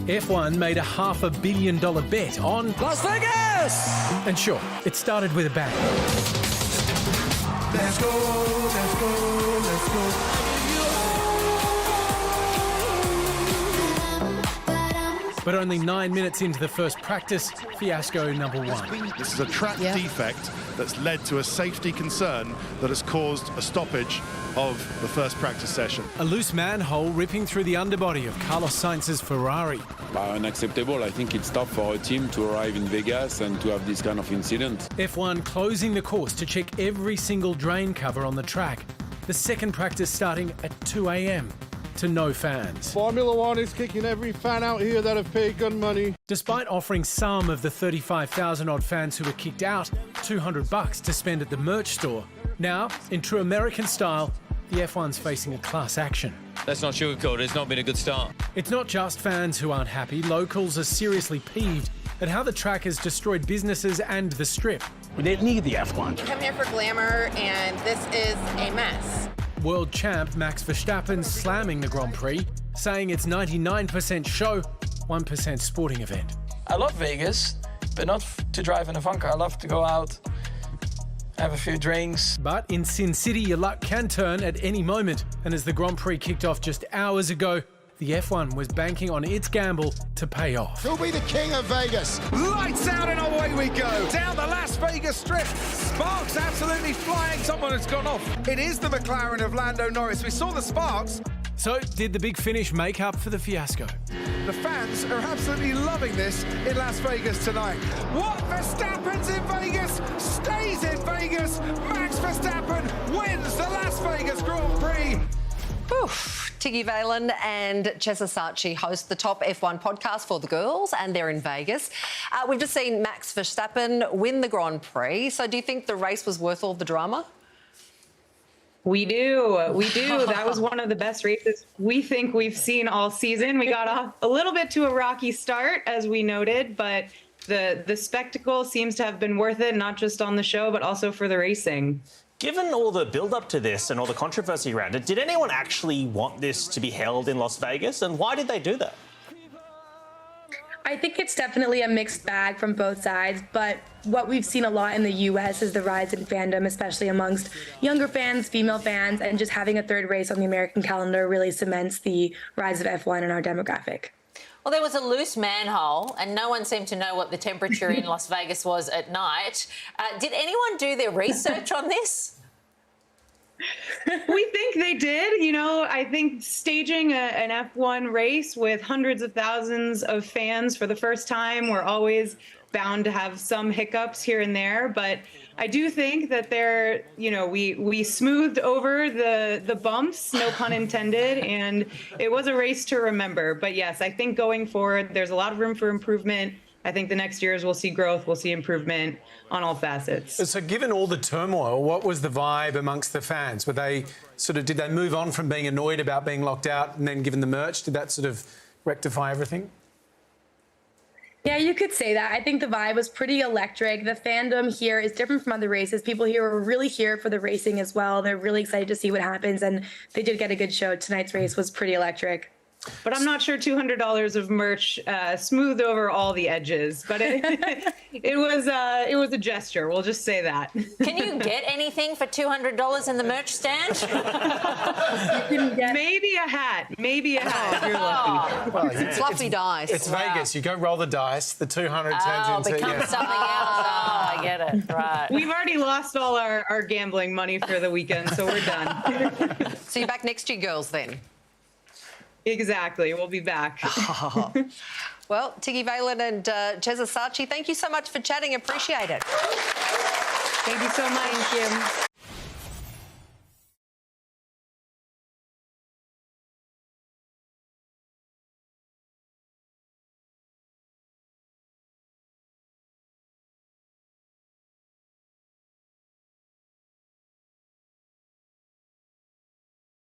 F1 made a $500 million bet on Las Vegas! And sure, it started with a bang. Let's go, let's go, let's go. But only 9 minutes into the first practice, fiasco number one. This is a track defect that's led to a safety concern that has caused a stoppage of the first practice session. A loose manhole ripping through the underbody of Carlos Sainz's Ferrari. Unacceptable. I think it's tough for a team to arrive in Vegas and to have this kind of incident. F1 closing the course to check every single drain cover on the track. The second practice starting at 2 a.m. to no fans. Formula One is kicking every fan out here that have paid good money. Despite offering some of the 35,000 odd fans who were kicked out $200 to spend at the merch store, now, in true American style, the F1's facing a class action. Let's not sugarcoat it, it's not been a good start. It's not just fans who aren't happy. Locals are seriously peeved at how the track has destroyed businesses and the strip. We didn't need the F1. Come here for glamour, and this is a mess. World champ Max Verstappen slamming the Grand Prix, saying it's 99% show, 1% sporting event. I love Vegas, but not to drive in a fun car. I love to go out, have a few drinks. But in Sin City, your luck can turn at any moment. And as the Grand Prix kicked off just hours ago, the F1 was banking on its gamble to pay off. Who'll be the king of Vegas? Lights out and away we go. Down the Las Vegas Strip. Sparks absolutely flying. Someone has gone off. It is the McLaren of Lando Norris. We saw the sparks. So, did the big finish make up for the fiasco? The fans are absolutely loving this in Las Vegas tonight. What? Verstappen's in Vegas, stays in Vegas. Max Verstappen wins the Las Vegas Grand Prix. Oof. Tiggy, Valen and Chesa, Sacchi host the top F1 podcast for the girls, and they're in Vegas. We've just seen Max Verstappen win the Grand Prix. So do you think the race was worth all the drama? We do. We do. That was one of the best races we think we've seen all season. We got off a little bit to a rocky start, as we noted, but the spectacle seems to have been worth it, not just on the show, but also for the racing. Given all the build-up to this and all the controversy around it, did anyone actually want this to be held in Las Vegas, and why did they do that? I think it's definitely a mixed bag from both sides, but what we've seen a lot in the US is the rise in fandom, especially amongst younger fans, female fans, and just having a third race on the American calendar really cements the rise of F1 in our demographic. Well, there was a loose manhole and no one seemed to know what the temperature in Las Vegas was at night. Did anyone do their research on this? We think they did. You know, I think staging an F1 race with hundreds of thousands of fans for the first time, we're always bound to have some hiccups here and there, but I do think that we smoothed over the bumps, no pun intended, and it was a race to remember. But yes, I think going forward, there's a lot of room for improvement. I think the next years we'll see growth, we'll see improvement on all facets. So given all the turmoil, what was the vibe amongst the fans? Were they did they move on from being annoyed about being locked out and then given the merch? Did that sort of rectify everything? Yeah, you could say that. I think the vibe was pretty electric. The fandom here is different from other races. People here are really here for the racing as well. They're really excited to see what happens, and they did get a good show. Tonight's race was pretty electric. But I'm not sure $200 of merch smoothed over all the edges. But it was a gesture. We'll just say that. Can you get anything for $200 in the merch stand? Maybe a hat. Maybe a hat if you're lucky. Well, Fluffy dice. It's Vegas. You go roll the dice. The 200 turns into becomes something else. Oh, I get it. Right. We've already lost all our gambling money for the weekend, so we're done. So you're back next year, girls, then? Exactly. We'll be back. Well, Tiggy, Valen and Chesa, Sacchi, thank you so much for chatting. Appreciate it. Thank you so much. Thank you.